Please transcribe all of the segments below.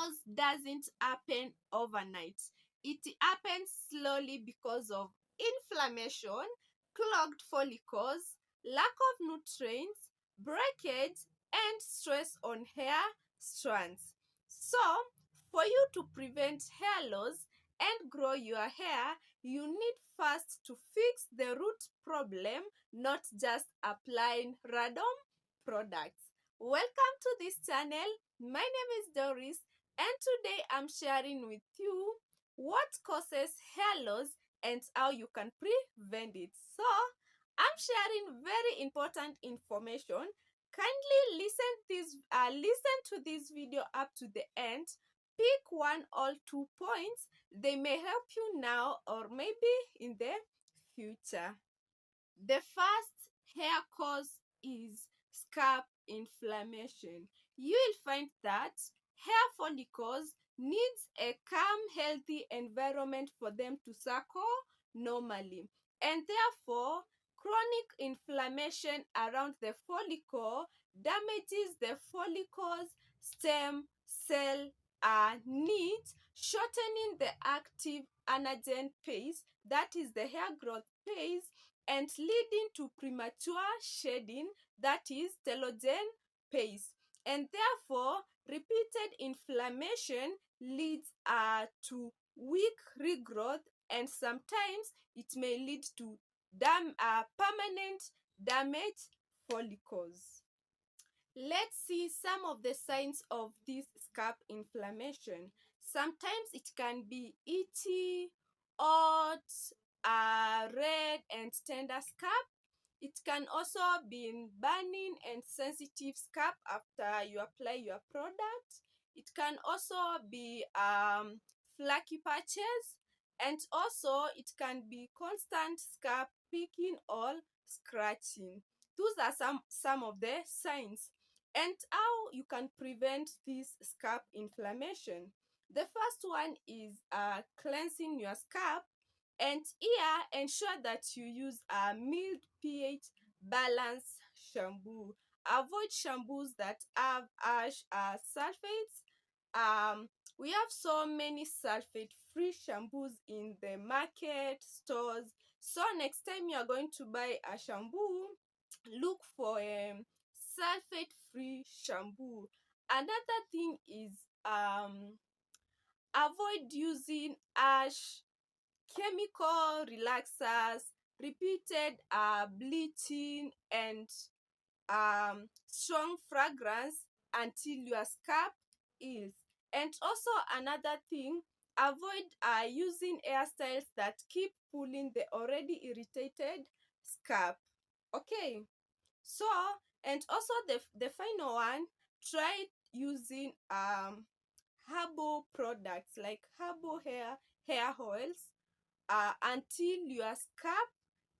loss doesn't happen overnight. It happens slowly because of inflammation, clogged follicles, lack of nutrients, breakage, and stress on hair strands. So, for you to prevent hair loss and grow your hair, you need first to fix the root problem, not just applying random products. Welcome to this channel. My name is Doris, and today I'm sharing with you what causes hair loss and how you can prevent it. So, I'm sharing very important information. Kindly listen to this video up to the end. Pick one or 2 points. They may help you now or maybe in the future. The first hair cause is scalp inflammation. You will find that hair follicles needs a calm, healthy environment for them to circle normally, and therefore chronic inflammation around the follicle damages the follicle's stem cell needs, shortening the active anagen phase, that is the hair growth phase, and leading to premature shedding, that is telogen phase. And therefore, repeated inflammation leads to weak regrowth, and sometimes it may lead to permanent damaged follicles. Let's see some of the signs of this scalp inflammation. Sometimes it can be itchy, hot, red and tender scalp. It can also be burning and sensitive scalp after you apply your product. It can also be flaky patches, and also it can be constant scalp picking or scratching. Those are some of the signs. And how you can prevent this scalp inflammation. The first one is cleansing your scalp, and here ensure that you use a mild pH balanced shampoo. Avoid shampoos that have harsh sulfates. We have so many sulfate free shampoos in the market stores. So next time you are going to buy a shampoo, look for a sulfate free shampoo. Another thing is avoid using harsh chemical relaxers, repeated bleaching, and strong fragrance until your scalp heals. And also another thing, avoid using hairstyles that keep pulling the already irritated scalp. Okay, so and also the final one, try using herbal products like herbal hair oils until your scalp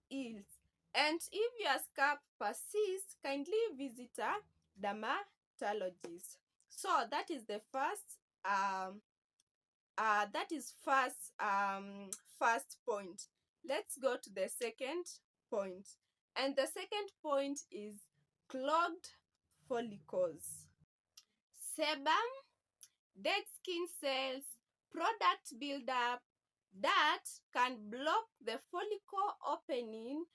heals. And if your scalp persists, kindly visit a dermatologist. So that is the first first point. Let's go to the second point. And the second point is clogged follicles. Sebum, dead skin cells, product buildup that can block the follicle opening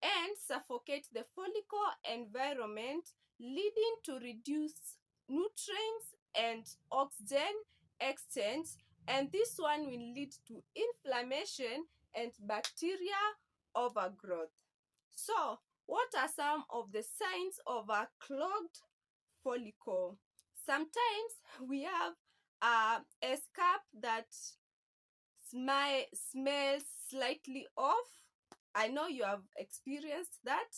and suffocate the follicle environment, leading to reduced nutrients and oxygen exchange, and this one will lead to inflammation and bacteria overgrowth. So, what are some of the signs of a clogged follicle? Sometimes we have a scalp that smells slightly off. I know you have experienced that.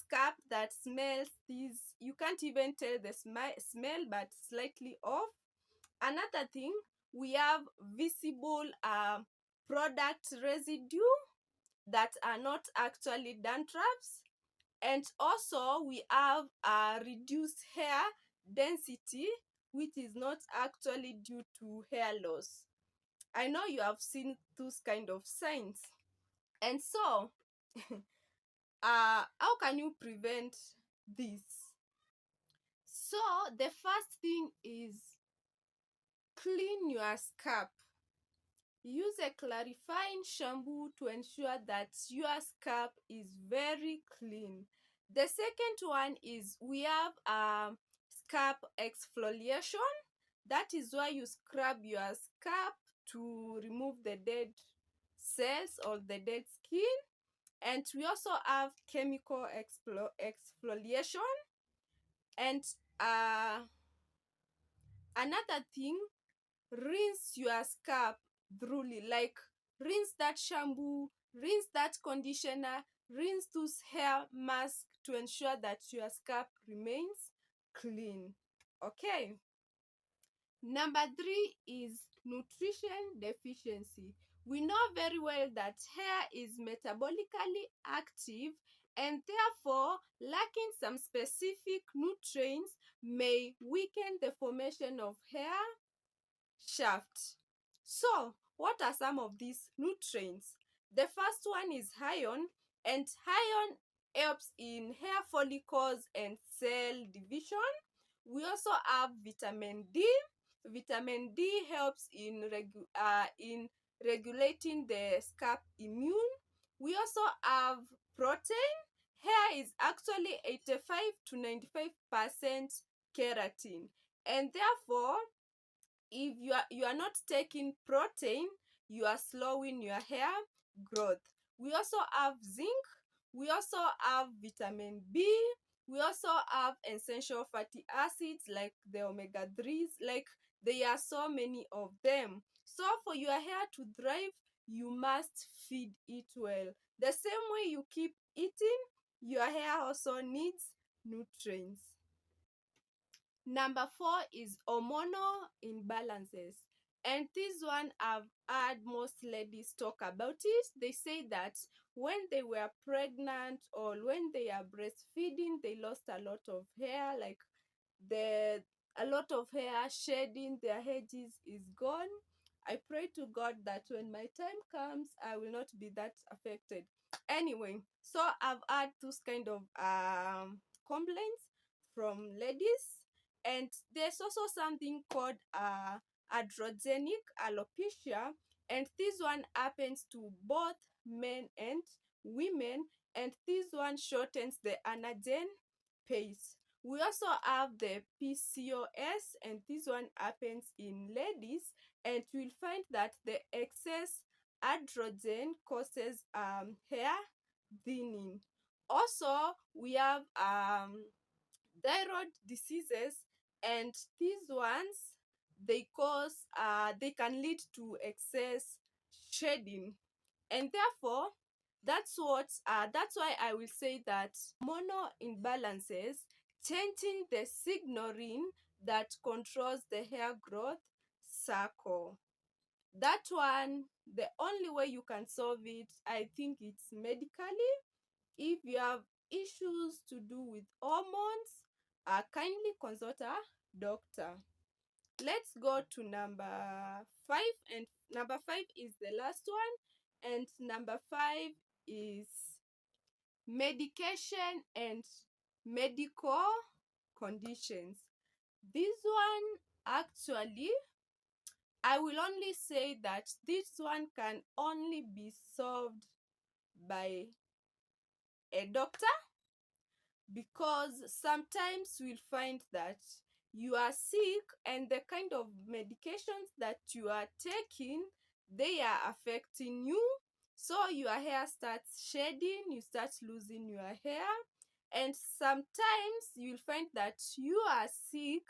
Scalp that smells this, you can't even tell the smell, but slightly off. Another thing, we have visible product residue that are not actually dandruffs. And also we have reduced hair density, which is not actually due to hair loss. I know you have seen those kind of signs. And so how can you prevent this? So the first thing is clean your scalp. Use a clarifying shampoo to ensure that your scalp is very clean. The second one is we have scalp exfoliation. That is why you scrub your scalp to remove the dead cells or the dead skin. And we also have chemical exfoliation. And another thing, rinse your scalp thoroughly, like rinse that shampoo, rinse that conditioner, rinse those hair masks to ensure that your scalp remains clean. Okay. Number 3 is nutrition deficiency. We know very well that hair is metabolically active, and therefore lacking some specific nutrients may weaken the formation of hair shaft. So, what are some of these nutrients? The first one is iron, and iron helps in hair follicles and cell division. We also have vitamin D. Vitamin D helps in regulating the scalp immune. We also have protein. Hair is actually 85 to 95% keratin, and therefore if you are not taking protein, you are slowing your hair growth. We also have zinc. We also have vitamin B. We also have essential fatty acids like the omega-3s. Like, there are so many of them. So for your hair to thrive, you must feed it well. The same way you keep eating, your hair also needs nutrients. Number 4 is hormonal imbalances. And this one I've heard most ladies talk about it. They say that when they were pregnant or when they are breastfeeding, they lost a lot of hair, like a lot of hair shedding, their edges is gone. I pray to God that when my time comes, I will not be that affected. Anyway, so I've had those kind of complaints from ladies. And there's also something called androgenic alopecia, and this one happens to both men and women, and this one shortens the anagen pace. We also have the PCOS, and this one happens in ladies, and you'll find that the excess androgen causes hair thinning. Also, we have thyroid diseases, and these ones, they can lead to excess shedding, and therefore that's why I will say that hormonal imbalances, changing the signaling that controls the hair growth cycle. That one, the only way you can solve it, I think, it's medically. If you have issues to do with hormones, kindly consult a doctor. Let's go to number 5, and number 5 is the last one, and number 5 is medication and medical conditions. This one, actually, I will only say that this one can only be solved by a doctor, because sometimes we'll find that you are sick and the kind of medications that you are taking, they are affecting you. So your hair starts shedding, you start losing your hair, and sometimes you'll find that you are sick,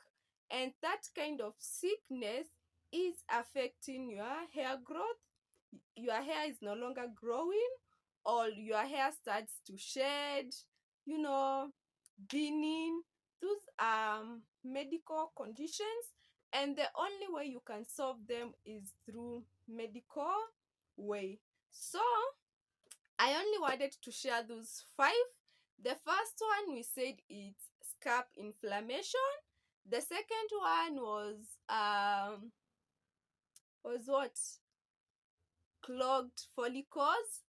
and that kind of sickness is affecting your hair growth. Your hair is no longer growing, or your hair starts to shed, you know, thinning. Those are medical conditions, and the only way you can solve them is through medical way. So I only wanted to share those 5. The first one, we said it's scalp inflammation. The second one was what? Clogged follicles.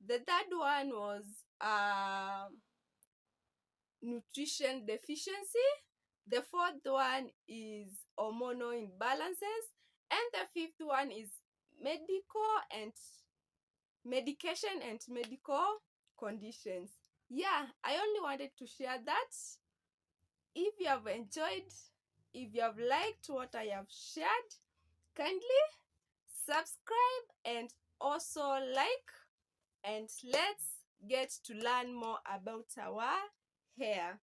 The third one was nutrition deficiency. The fourth one is hormonal imbalances. And the fifth one is medication and medical conditions. Yeah, I only wanted to share that. If you have enjoyed, if you have liked what I have shared, kindly subscribe and also like, and let's get to learn more about our hair,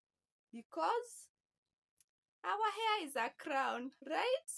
because our hair is a crown, right?